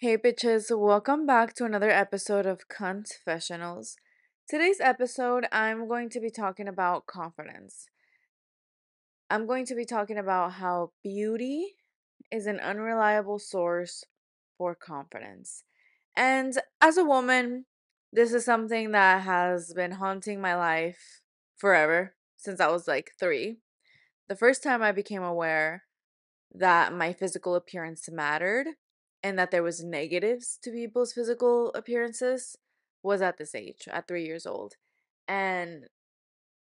Hey bitches, welcome back to another episode of Confessionals. Today's episode, I'm going to be talking about confidence. I'm going to be talking about how beauty is an unreliable source for confidence. And as a woman, this is something that has been haunting my life forever, since I was like 3. The first time I became aware that my physical appearance mattered and that there was negatives to people's physical appearances was at this age, at 3 years old. And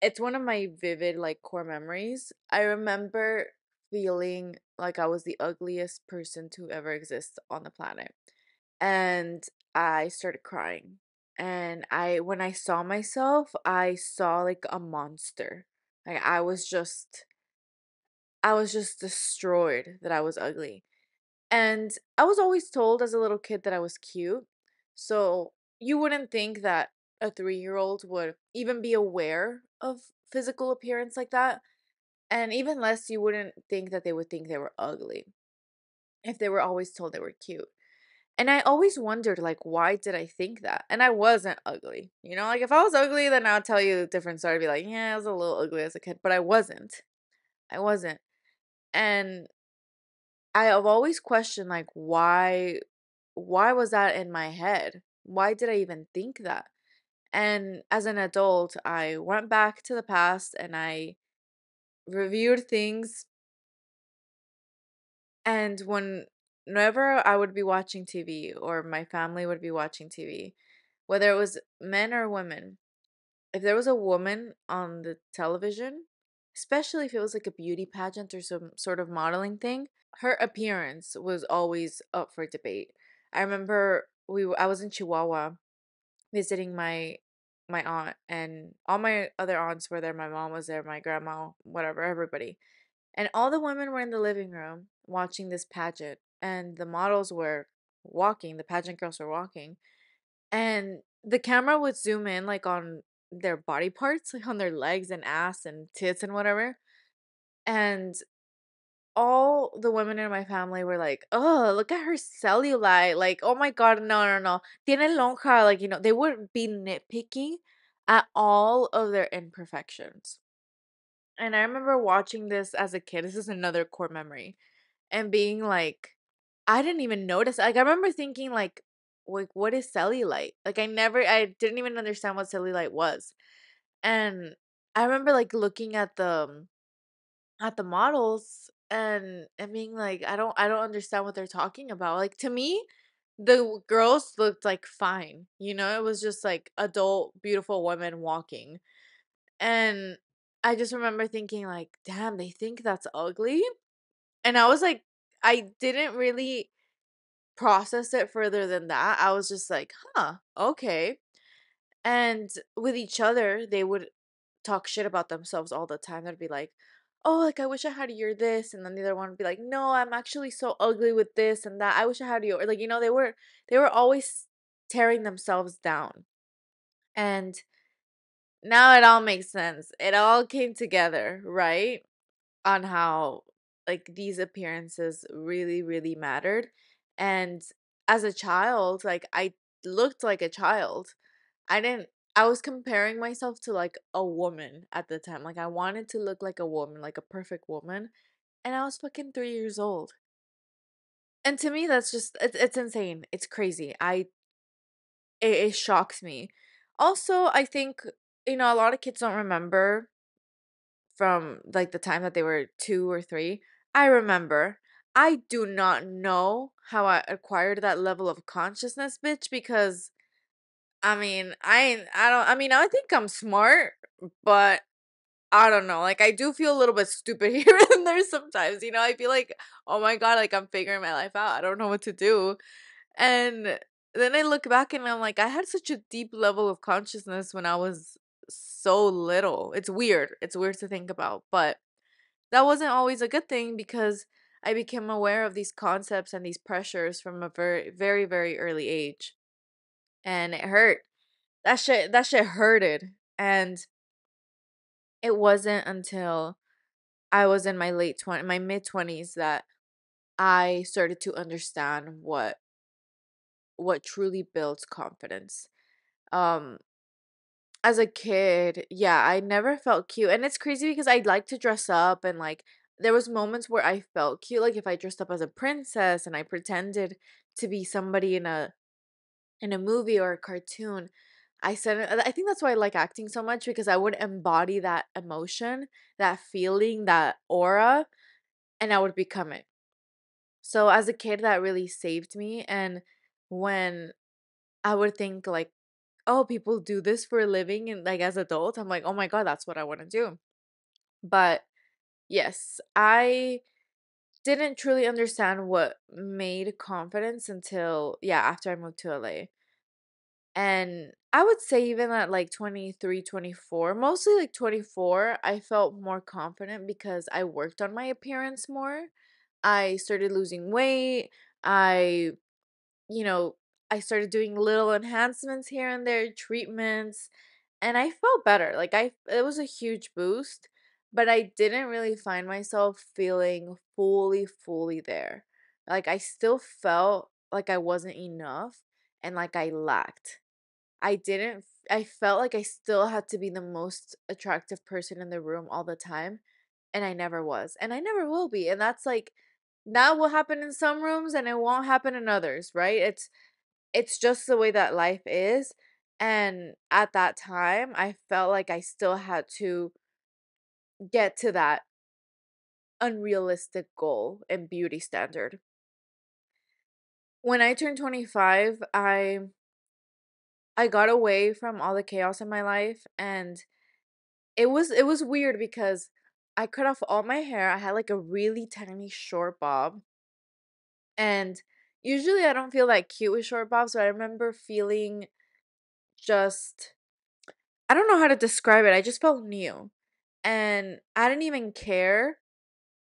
it's one of my vivid like core memories. I remember feeling like I was the ugliest person to ever exist on the planet. And I started crying. And I when I saw myself, I saw like a monster. Like I was just destroyed that I was ugly. And I was always told as a little kid that I was cute. So you wouldn't think that a 3-year-old would even be aware of physical appearance like that. And even less, you wouldn't think that they would think they were ugly if they were always told they were cute. And I always wondered, like, why did I think that? And I wasn't ugly. Like if I was ugly, then I'll tell you a different story. I'd be like, yeah, I was a little ugly as a kid, but I wasn't. I wasn't. And I have always questioned like why was that in my head? Why did I even think that? And as an adult, I went back to the past and I reviewed things, and whenever I would be watching TV or my family would be watching TV, whether it was men or women, if there was a woman on the television, especially if it was like a beauty pageant or some sort of modeling thing, her appearance was always up for debate. I remember I was in Chihuahua visiting my aunt, and all my other aunts were there. My mom was there, my grandma, whatever, everybody. And all the women were in the living room watching this pageant, and the models were walking, the pageant girls were walking, and the camera would zoom in like on their body parts, like on their legs and ass and tits and whatever. And all the women in my family were like, "Oh, look at her cellulite. Like, oh my God, no, no, no. Tiene lonja." Like, they would be nitpicking at all of their imperfections. And I remember watching this as a kid. This is another core memory. And being like, I didn't even notice. Like, I remember thinking, like, what is cellulite? Like, I didn't even understand what cellulite was. And I remember, like, looking at the models and being like, I don't understand what they're talking about. Like, to me, the girls looked like fine. It was just like adult beautiful women walking. And I just remember thinking like, damn, they think that's ugly. And I was like, I didn't really process it further than that. I was just like, huh, okay. And with each other, they would talk shit about themselves all the time. They'd be like, "Oh, like I wish I had your this," and then the other one would be like, "No, I'm actually so ugly with this and that. I wish I had you." Or like, they were always tearing themselves down. And now it all makes sense. It all came together, right? On how like these appearances really really mattered. And as a child, like I looked like a child. I didn't I was comparing myself to like a woman at the time. Like I wanted to look like a woman, like a perfect woman, and I was fucking 3 years old. And to me that's just it's insane. It's crazy. It shocks me. Also, I think a lot of kids don't remember from like the time that they were 2 or 3. I remember. I do not know how I acquired that level of consciousness, bitch, because I mean, I think I'm smart, but I don't know. Like I do feel a little bit stupid here and there sometimes. I feel like, "Oh my God, like I'm figuring my life out. I don't know what to do." And then I look back and I'm like, I had such a deep level of consciousness when I was so little. It's weird. It's weird to think about, but that wasn't always a good thing because I became aware of these concepts and these pressures from a very, very, very early age. And it hurt. That shit hurted. And it wasn't until I was in my mid 20s that I started to understand what what truly builds confidence. Um, as a kid, yeah, I never felt cute. And it's crazy because I'd like to dress up and like there was moments where I felt cute, like if I dressed up as a princess and I pretended to be somebody in a movie or a cartoon. I think that's why I like acting so much because I would embody that emotion, that feeling, that aura, and I would become it. So as a kid, that really saved me. And when I would think like, oh, people do this for a living, and like as adults, I'm like, oh my God, that's what I want to do. But yes, I didn't truly understand what made confidence until, yeah, after I moved to LA. And I would say even at like 23, 24, mostly like 24, I felt more confident because I worked on my appearance more. I started losing weight. I, you know, I started doing little enhancements here and there, treatments, and I felt better. Like it was a huge boost, but I didn't really find myself feeling fully there. Like I still felt like I wasn't enough and like I lacked. I felt like I still had to be the most attractive person in the room all the time, and I never was, and I never will be. And that's like that will happen in some rooms and it won't happen in others, right? It's just the way that life is. And at that time, I felt like I still had to get to that unrealistic goal and beauty standard. When I turned 25, I got away from all the chaos in my life, and it was weird because I cut off all my hair. I had like a really tiny short bob. And usually I don't feel that cute with short bobs, but I remember feeling just I don't know how to describe it. I just felt new. And I didn't even care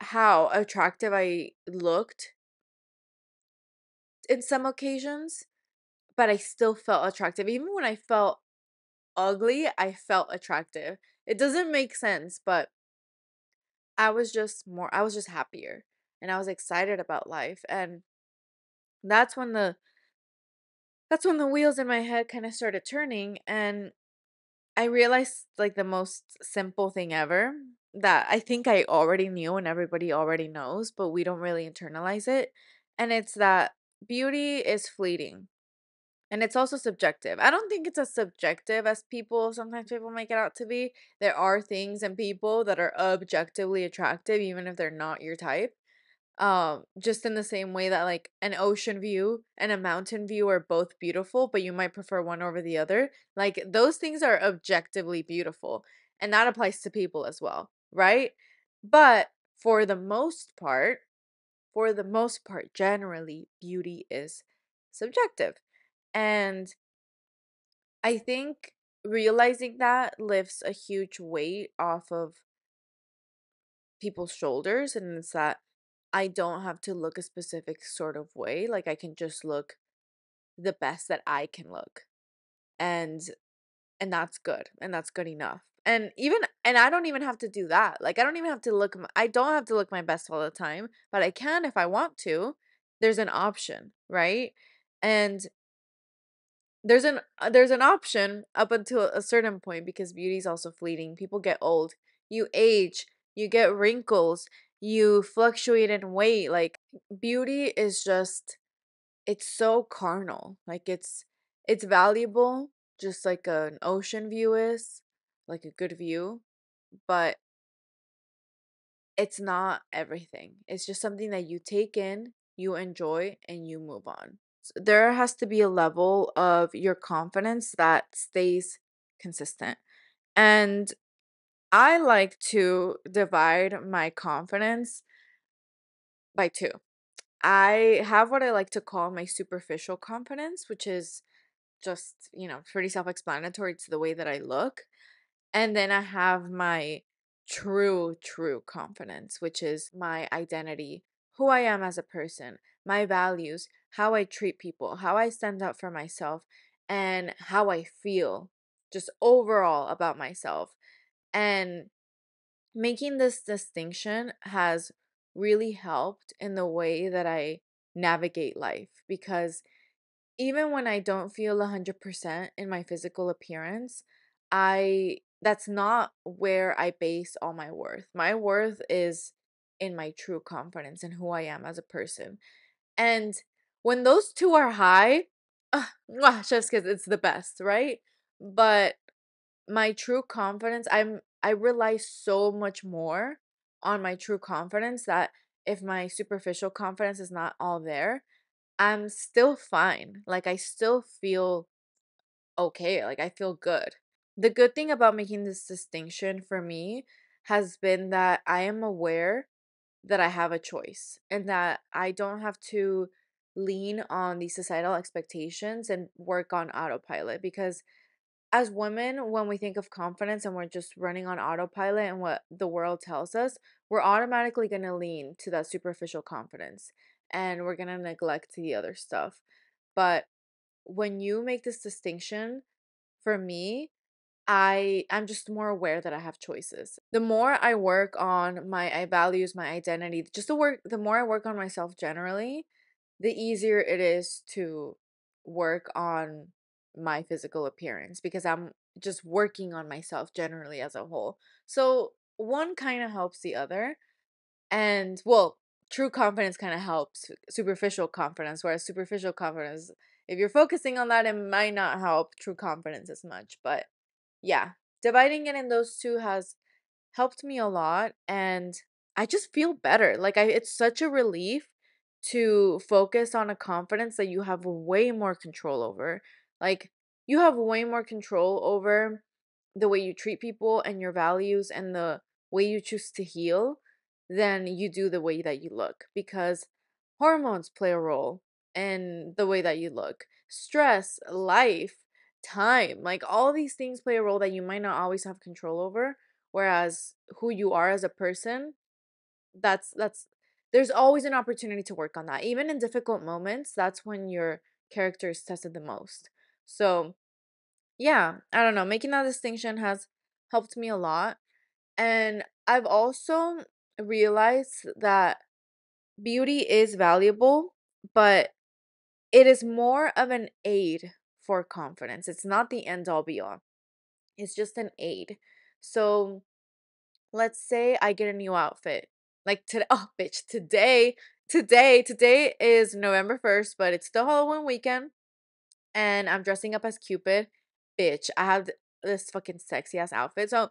how attractive I looked in some occasions, but I still felt attractive. Even when I felt ugly, I felt attractive. It doesn't make sense, but I was just happier and I was excited about life. And that's when the that's when the wheels in my head kind of started turning, and I realized like the most simple thing ever that I think I already knew and everybody already knows, but we don't really internalize it. And it's that beauty is fleeting and it's also subjective. I don't think it's as subjective as sometimes people make it out to be. There are things and people that are objectively attractive, even if they're not your type. Just in the same way that like an ocean view and a mountain view are both beautiful, but you might prefer one over the other. Like those things are objectively beautiful, and that applies to people as well, right? But for the most part, generally beauty is subjective. And I think realizing that lifts a huge weight off of people's shoulders, and it's that I don't have to look a specific sort of way. Like I can just look the best that I can look. And that's good. And that's good enough. And I don't even have to do that. Like I don't have to look my best all the time, but I can if I want to. There's an option, right? And there's an option up until a certain point because beauty is also fleeting. People get old. You age, you get wrinkles, you fluctuate in weight. Like beauty is just it's so carnal. Like it's valuable just like an ocean view is, like a good view, but it's not everything. It's just something that you take in, you enjoy, and you move on. There has to be a level of your confidence that stays consistent. And I like to divide my confidence by two. I have what I like to call my superficial confidence, which is just, pretty self explanatory to the way that I look. And then I have my true confidence, which is my identity, who I am as a person, my values, how I treat people, how I stand up for myself, and how I feel just overall about myself. And making this distinction has really helped in the way that I navigate life because even when I don't feel 100% in my physical appearance, I that's not where I base all my worth. My worth is in my true confidence and who I am as a person. And when those two are high, just because it's the best, right? But my true confidence, I rely so much more on my true confidence that if my superficial confidence is not all there, I'm still fine. Like I still feel okay. Like I feel good. The good thing about making this distinction for me has been that I am aware that I have a choice and that I don't have to lean on these societal expectations and work on autopilot, because as women, when we think of confidence and we're just running on autopilot and what the world tells us, we're automatically going to lean to that superficial confidence and we're going to neglect the other stuff. But when you make this distinction, for me, I'm just more aware that I have choices. The more I work on my I values, my identity, the more I work on myself generally, the easier it is to work on my physical appearance because I'm just working on myself generally as a whole. So one kind of helps the other. And well, true confidence kind of helps superficial confidence, whereas superficial confidence, if you're focusing on that, it might not help true confidence as much. But yeah, dividing it in those two has helped me a lot, and I just feel better. Like it's such a relief to focus on a confidence that you have way more control over. Like you have way more control over the way you treat people and your values and the way you choose to heal than you do the way that you look, because hormones play a role in the way that you look. Stress, life, time, like all these things play a role that you might not always have control over, whereas who you are as a person, that's there's always an opportunity to work on that. Even in difficult moments, that's when your character is tested the most. So yeah, I don't know, making that distinction has helped me a lot. And I've also realized that beauty is valuable, but it is more of an aid for confidence. It's not the end all be all. It's just an aid. So let's say I get a new outfit. Like today, oh bitch, today is November 1st, but it's still Halloween weekend and I'm dressing up as Cupid. Bitch, I have this fucking sexy ass outfit. So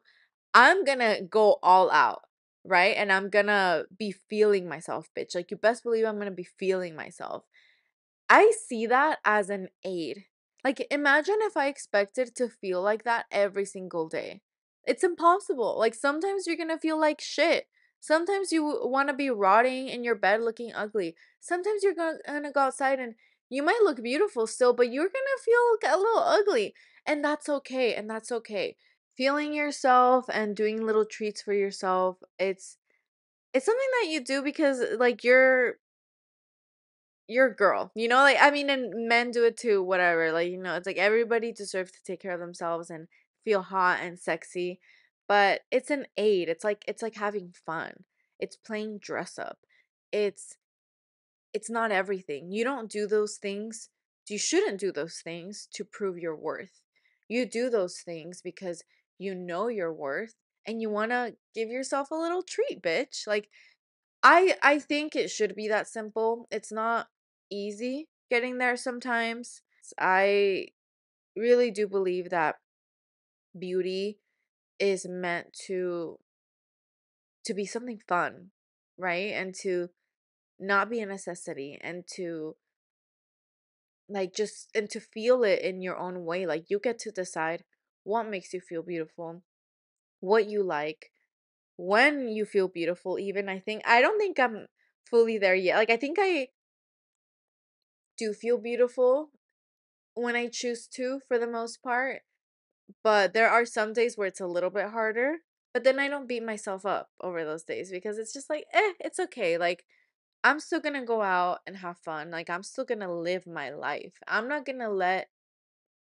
I'm gonna go all out, right? And I'm gonna be feeling myself, bitch. Like you best believe I'm gonna be feeling myself. I see that as an aid. Like, imagine if I expected to feel like that every single day. It's impossible. Like, sometimes you're gonna feel like shit. Sometimes you wanna be rotting in your bed looking ugly. Sometimes you're gonna go outside and you might look beautiful still, but you're gonna feel a little ugly. And that's okay. And that's okay. Feeling yourself and doing little treats for yourself, it's something that you do because like you're a girl, like I mean, and men do it too, whatever. Like, it's like everybody deserves to take care of themselves and feel hot and sexy, but it's an aid. It's like having fun. It's playing dress up. It's it's not everything. You don't do those things. You shouldn't do those things to prove your worth. You do those things because you know your worth and you want to give yourself a little treat, bitch. Like I think it should be that simple. It's not easy getting there sometimes. I really do believe that beauty is meant to be something fun, right? And to not be a necessity and to like just and to feel it in your own way. Like you get to decide what makes you feel beautiful, what you like, when you feel beautiful even. I don't think I'm fully there yet. Like I think I do feel beautiful when I choose to for the most part, but there are some days where it's a little bit harder. But then I don't beat myself up over those days because it's just like, it's okay. Like I'm still gonna go out and have fun. Like I'm still gonna live my life. I'm not gonna let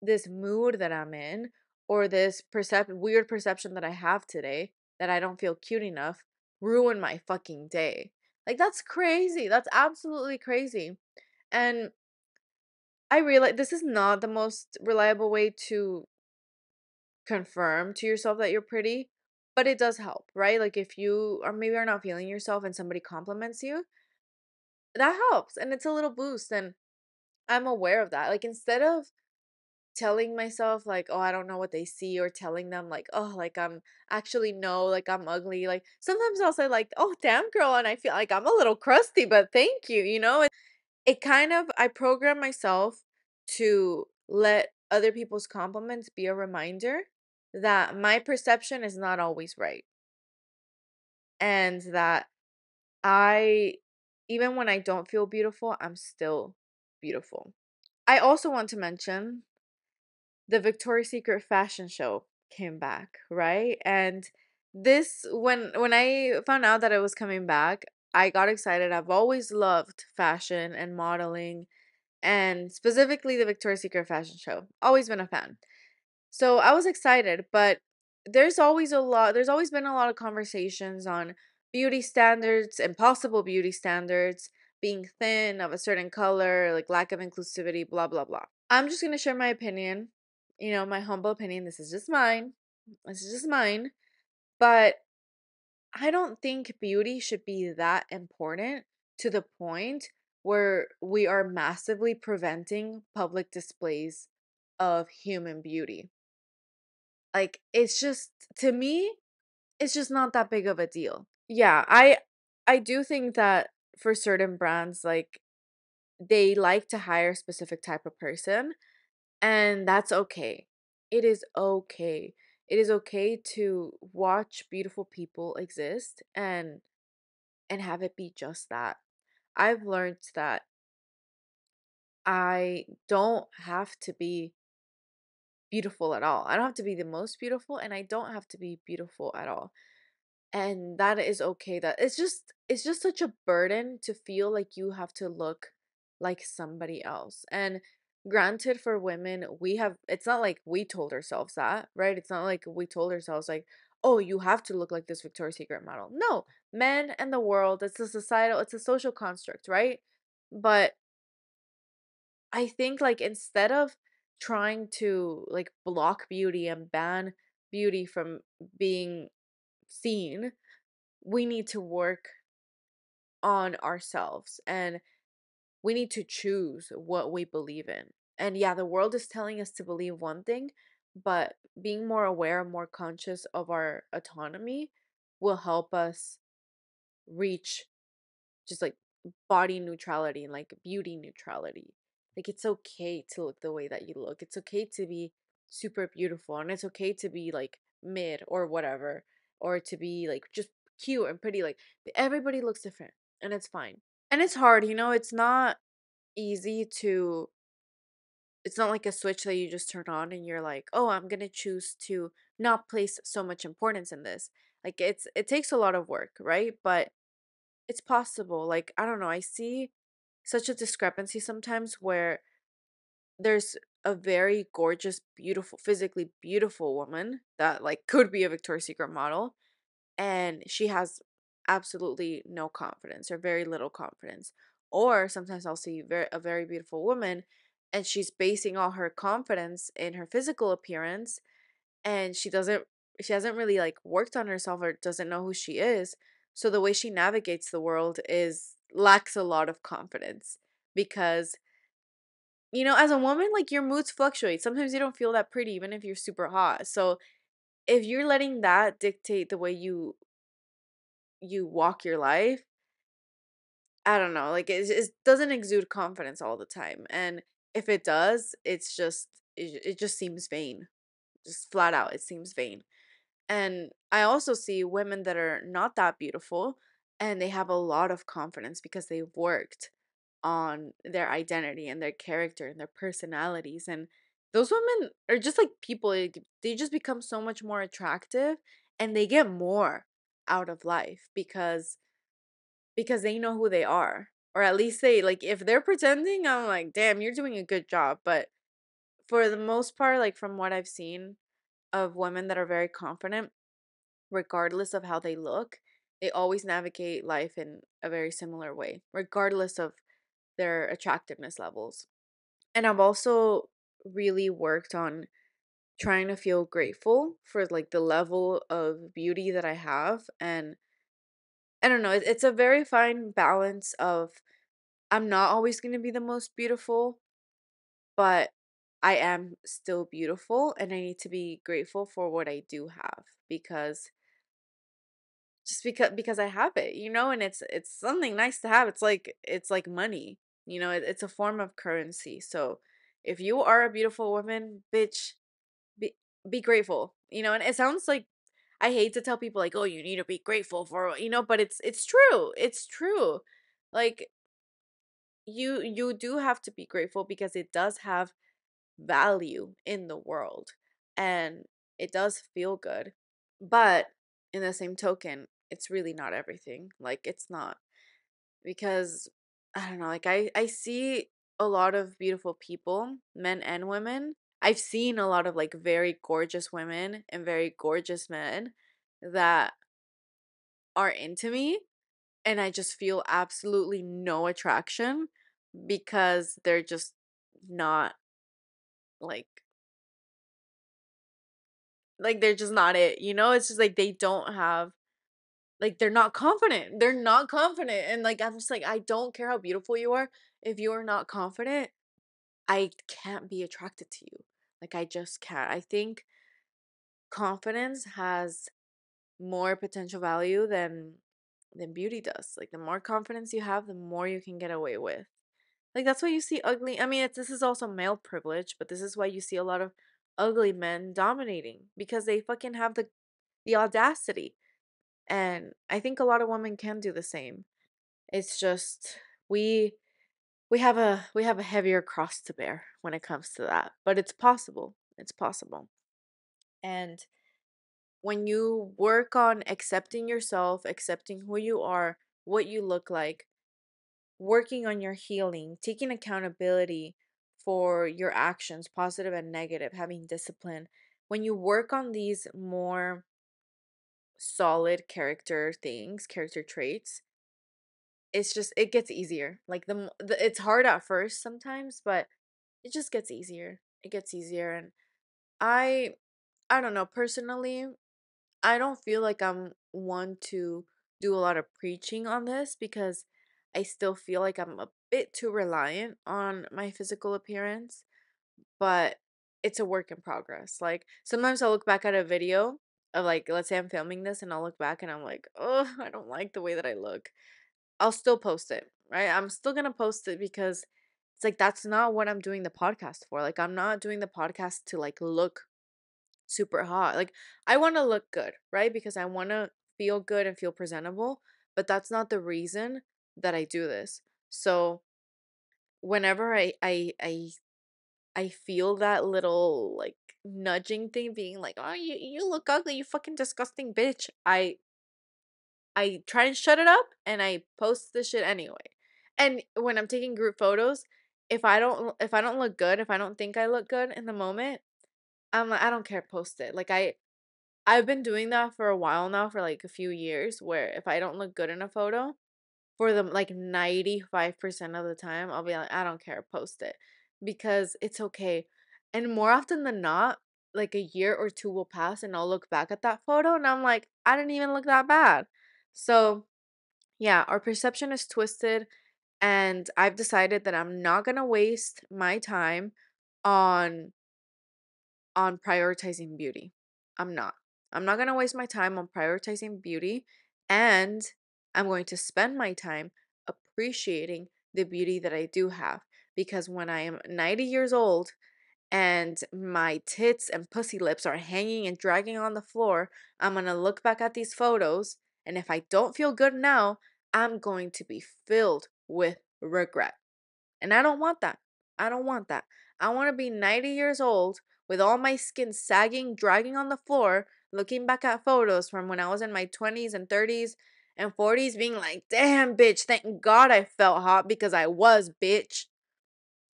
this mood that I'm in or this weird perception that I have today that I don't feel cute enough ruin my fucking day. Like that's crazy. That's absolutely crazy. And I realize this is not the most reliable way to confirm to yourself that you're pretty, but it does help, right? Like if you or maybe are not feeling yourself and somebody compliments you, that helps and it's a little boost and I'm aware of that. Like instead of telling myself like, "Oh, I don't know what they see," or telling them like, "Oh, like I'm actually no, like I'm ugly." Like sometimes I'll say like, "Oh, damn girl," and I feel like I'm a little crusty, but thank you, you know? It kind of I program myself to let other people's compliments be a reminder that my perception is not always right and that I even when I don't feel beautiful, I'm still beautiful. I also want to mention the Victoria's Secret fashion show came back, right? And this when I found out that it was coming back, I got excited. I've always loved fashion and modeling and specifically the Victoria's Secret fashion show. Always been a fan. So I was excited, but there's always been a lot of conversations on beauty standards, impossible beauty standards, being thin, of a certain color, like lack of inclusivity, blah blah blah. I'm just going to share my opinion, my humble opinion. This is just mine. This is just mine, but I don't think beauty should be that important to the point where we are massively preventing public displays of human beauty. Like it's just to me, it's just not that big of a deal. Yeah, I do think that for certain brands like they like to hire a specific type of person and that's okay. It is okay. It is okay to watch beautiful people exist and have it be just that. I've learned that I don't have to be beautiful at all. I don't have to be the most beautiful and I don't have to be beautiful at all. And that is okay. That it's just such a burden to feel like you have to look like somebody else. And granted for women, we have it's not like we told ourselves that, right? It's not like we told ourselves like, "Oh, you have to look like this Victoria's Secret model." No, men and the world, it's a social construct, right? But I think like instead of trying to like block beauty and ban beauty from being seen, we need to work on ourselves and we need to choose what we believe in. And yeah, the world is telling us to believe one thing, but being more aware, more conscious of our autonomy will help us reach just like body neutrality and like beauty neutrality. Like it's okay to look the way that you look. It's okay to be super beautiful and it's okay to be like mid or whatever or to be like just cute and pretty like everybody looks different and it's fine. And it's hard, it's not easy to it's not like a switch that you just turn on and you're like, "Oh, I'm going to choose to not place so much importance in this." Like it takes a lot of work, right? But it's possible. Like, I don't know, I see such a discrepancy sometimes where there's a very gorgeous, beautiful, physically beautiful woman that like could be a Victoria's Secret model and she has absolutely no confidence or very little confidence. Or sometimes I'll see a very beautiful woman and she's basing all her confidence in her physical appearance and she hasn't really like worked on herself or doesn't know who she is. So the way she navigates the world is lacks a lot of confidence because as a woman like your moods fluctuate. Sometimes you don't feel that pretty even if you're super hot. So if you're letting that dictate the way you walk your life, I don't know, like it doesn't exude confidence all the time. And if it does, it just seems vain. Just flat out, it seems vain. And I also see women that are not that beautiful and they have a lot of confidence because they've worked on their identity and their character and their personalities. And those women are just like people, they just become so much more attractive and they get more out of life because they know who they are. Or at least they like if they're pretending, I'm like, damn, you're doing a good job. But for the most part, like from what I've seen of women that are very confident, regardless of how they look, they always navigate life in a very similar way, regardless of their attractiveness levels. And I've also really worked on trying to feel grateful for like the level of beauty that I have. And I don't know, it's a very fine balance of I'm not always going to be the most beautiful, but I am still beautiful and I need to be grateful for what I do have because just because I have it, and it's something nice to have. It's like money. It's a form of currency. So if you are a beautiful woman, bitch, be be grateful. And it sounds like I hate to tell people like, "Oh, you need to be grateful for," but it's true. It's true. Like you do have to be grateful because it does have value in the world and it does feel good. But in the same token, it's really not everything. Like it's not because I don't know, like I see a lot of beautiful people, men and women. I've seen a lot of like very gorgeous women and very gorgeous men that are into me and I just feel absolutely no attraction because they're just not like they're just not it. It's just like they don't have like they're not confident. They're not confident. And like I'm just like I don't care how beautiful you are. If you are not confident, I can't be attracted to you. Like I just can't. I think confidence has more potential value than beauty does. Like the more confidence you have, the more you can get away with. Like that's why you see ugly. I mean, this is also male privilege, but this is why you see a lot of ugly men dominating because they fucking have the audacity. And I think a lot of women can do the same. It's just we we have a heavier cross to bear when it comes to that, but it's possible. It's possible. And when you work on accepting yourself, accepting who you are, what you look like, working on your healing, taking accountability for your actions, positive and negative, having discipline, when you work on these more solid character traits, it gets easier. Like it's hard at first sometimes, but it just gets easier. It gets easier and I I don't know, personally, I don't feel like I'm one to do a lot of preaching on this because I still feel like I'm a bit too reliant on my physical appearance, but it's a work in progress. Like sometimes I'll look back at a video of like let's say I'm filming this and I'll look back and I'm like, "Oh, I don't like the way that I look." I'll still post it, right? I'm still going to post it because it's like that's not what I'm doing the podcast for. Like I'm not doing the podcast to like look super hot. Like I want to look good, right? Because I want to feel good and feel presentable, but that's not the reason that I do this. So whenever I feel that little like nudging thing being like, "Oh, you look ugly, you fucking disgusting bitch." I try and shut it up and I post the shit anyway. And when I'm taking group photos, if I don't look good, if I don't think I look good in the moment, I'm like I don't care, post it. Like I've been doing that for a while now, for like a few years, where if I don't look good in a photo, for the like 95% of the time, I'll be like, I don't care, post it. Because it's okay. And more often than not, like a year or two will pass and I'll look back at that photo and I'm like, I didn't even look that bad. So yeah, our perception is twisted and I've decided that I'm not gonna waste my time on prioritizing beauty. I'm not. I'm not going to waste my time on prioritizing beauty and I'm going to spend my time appreciating the beauty that I do have because when I am 90 years old and my tits and pussy lips are hanging and dragging on the floor, I'm going to look back at these photos and if I don't feel good now, I'm going to be filled with regret. And I don't want that. I don't want that. I want to be 90 years old with all my skin sagging, dragging on the floor, looking back at photos from when I was in my 20s and 30s and 40s, being like, damn, bitch, thank God I felt hot because I was, bitch.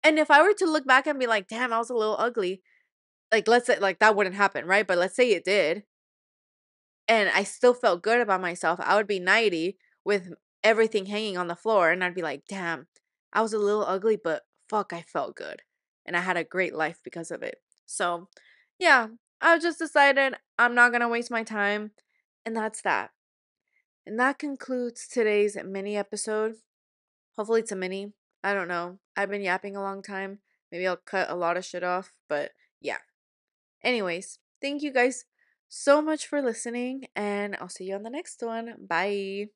And if I were to look back and be like, damn, I was a little ugly, like, let's say, like, that wouldn't happen, right? But let's say it did, and I still felt good about myself, I would be 90 with everything hanging on the floor, and I'd be like, damn, I was a little ugly, but fuck, I felt good. and I had a great life because of it. So, yeah, I just decided I'm not going to waste my time, and that's that. And that concludes today's mini episode. Hopefully it's a mini. I don't know. I've been yapping a long time. Maybe I'll cut a lot of shit off, but yeah. Anyways, thank you guys so much for listening, and I'll see you on the next one. Bye.